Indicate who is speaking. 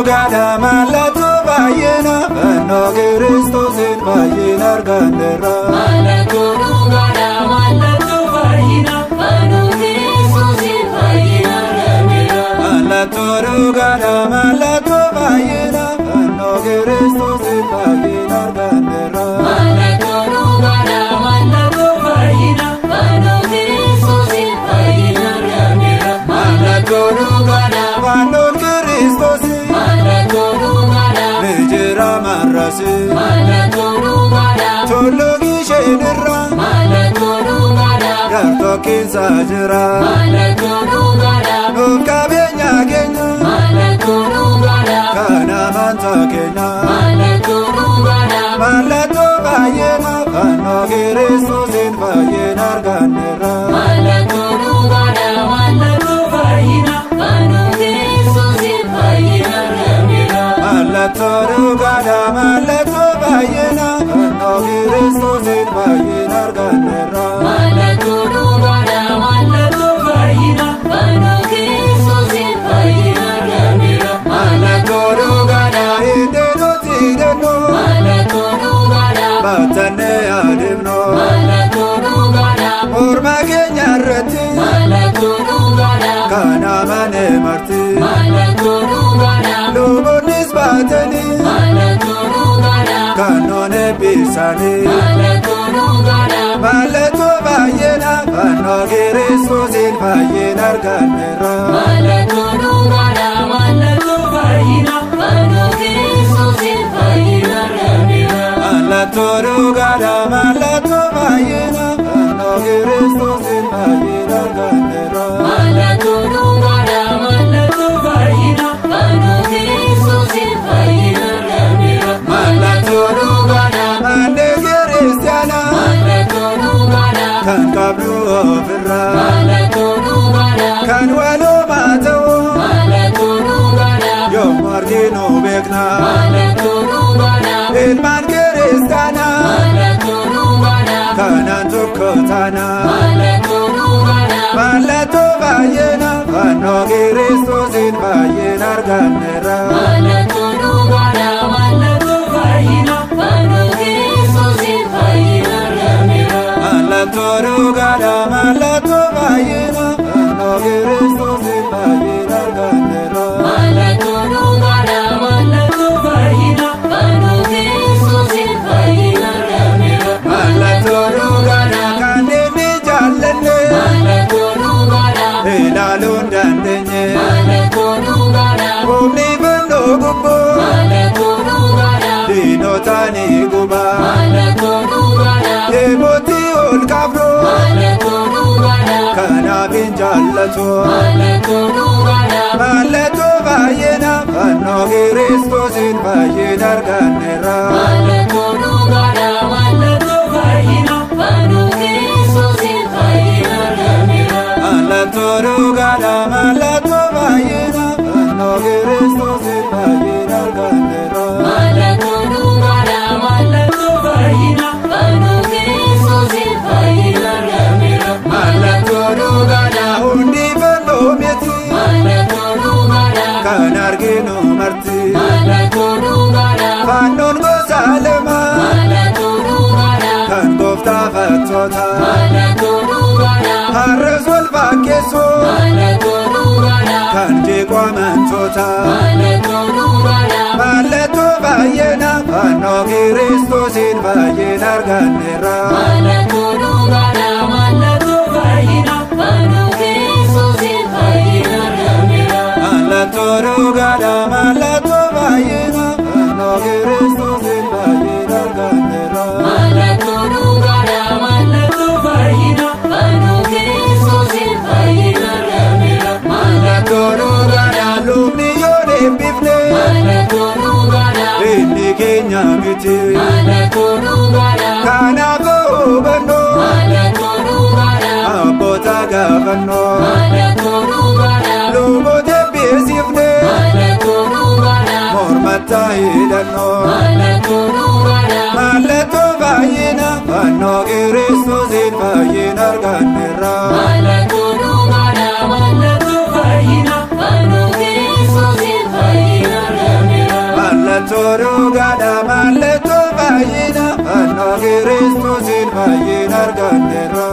Speaker 1: gada malatu bayena no Kristus in bayena arganera
Speaker 2: malatu gada malatu bayena no Kristus in bayena arganera
Speaker 1: malatu gada malatu bayena no Kristus in bayena arganera
Speaker 2: malatu gada malatu bayena no Kristus in bayena arganera
Speaker 1: malatu gada no Kristus
Speaker 2: malatu gada
Speaker 1: Nejera marase
Speaker 2: malatu gada
Speaker 1: Tologi shedera
Speaker 2: malatu gada
Speaker 1: Garto kinsa jira
Speaker 2: malatu gada
Speaker 1: Ukabenya genya
Speaker 2: malatu gada
Speaker 1: Kana manta kenya
Speaker 2: malatu gada
Speaker 1: Malatu bayena no Kristus in bayena arganera
Speaker 2: malatu gada malatu bayena no Kristus in bayena arganera
Speaker 1: Malatu gada malatu bayena no Kristus in bayena arganera
Speaker 2: malatu gada malatu bayena no Kristus in bayena arganera
Speaker 1: Malatu gada ideno tideno
Speaker 2: malatu gada
Speaker 1: Batane adimno
Speaker 2: malatu gada
Speaker 1: Orma kenya rati
Speaker 2: malatu gada
Speaker 1: Kana mane marti
Speaker 2: malatu gada
Speaker 1: Lubonis batani
Speaker 2: malatu gada
Speaker 1: Kanone bisani
Speaker 2: malatu gada
Speaker 1: Malatu bayena no Kristus in bayena arganera
Speaker 2: malatu gada malatu bayena no Kristus in bayena arganera
Speaker 1: Malatu gada malatu bayena no Kristus in bayena arganera
Speaker 2: malatu gada malatu bayena no Kristus in bayena arganera
Speaker 1: Malatu gada mande Kristiana
Speaker 2: malatu gada
Speaker 1: Kan kablu ofirra
Speaker 2: malatu gada
Speaker 1: Kan walo matao
Speaker 2: malatu gada
Speaker 1: Yom martino bekna
Speaker 2: malatu gada
Speaker 1: Ilman Kristiana
Speaker 2: malatu gada
Speaker 1: Kanan tukotana
Speaker 2: malatu gada
Speaker 1: Malatu bayena no Kristus in bayena arganera
Speaker 2: malatu gada malatu bayena no Kristus in bayena arganera
Speaker 1: Malatu gada malatu bayena no Kristus in bayena arganera
Speaker 2: malatu gada malatu bayena no Kristus in bayena arganera
Speaker 1: Malatu gada kandini jallane
Speaker 2: malatu gada
Speaker 1: Ilalun dandenye
Speaker 2: malatu gada
Speaker 1: Kumni bendo gubbo
Speaker 2: malatu gada
Speaker 1: Dinotani guba
Speaker 2: malatu gada
Speaker 1: Yemoti ol kabro
Speaker 2: malatu gada
Speaker 1: Kana bin jallatu
Speaker 2: malatu gada
Speaker 1: Malatu bayena no Kristus in bayena arganera
Speaker 2: malatu gada malatu bayena no Kristus in bayena arganera
Speaker 1: Malatu gada malatu bayena no Kristus in bayena arganera
Speaker 2: malatu gada malatu bayena no Kristus in bayena arganera
Speaker 1: Malatu gada undi bendo meti
Speaker 2: malatu gada
Speaker 1: Kan arginu marti
Speaker 2: malatu gada
Speaker 1: Fanon gosalema
Speaker 2: malatu gada
Speaker 1: Kan gofta fattota
Speaker 2: malatu gada
Speaker 1: Harres wal bakkeso
Speaker 2: malatu gada
Speaker 1: Kan jeqwa mantota
Speaker 2: malatu gada
Speaker 1: Malatu bayena no Kristus in bayena arganera
Speaker 2: malatu gada malatu bayena no Kristus in bayena arganera
Speaker 1: Malatu gada malatu bayena no Kristus in bayena arganera
Speaker 2: malatu gada malatu bayena no Kristus in bayena arganera
Speaker 1: Malatu gada lumni yone bifne
Speaker 2: malatu gada
Speaker 1: Inni kenya miti
Speaker 2: malatu gada
Speaker 1: Kana go bando
Speaker 2: malatu gada
Speaker 1: Abota gabanno
Speaker 2: malatu gada
Speaker 1: Lubote besifne
Speaker 2: malatu gada
Speaker 1: Mormata idanno
Speaker 2: malatu gada
Speaker 1: Malatu bayena no Kristus in bayena arganera
Speaker 2: malatu gada malatu bayena no Kristus in bayena arganera
Speaker 1: Mallattoo dhugaadha mallattoo fayyina fannoo Kiristoosiin fayyina arganneerra.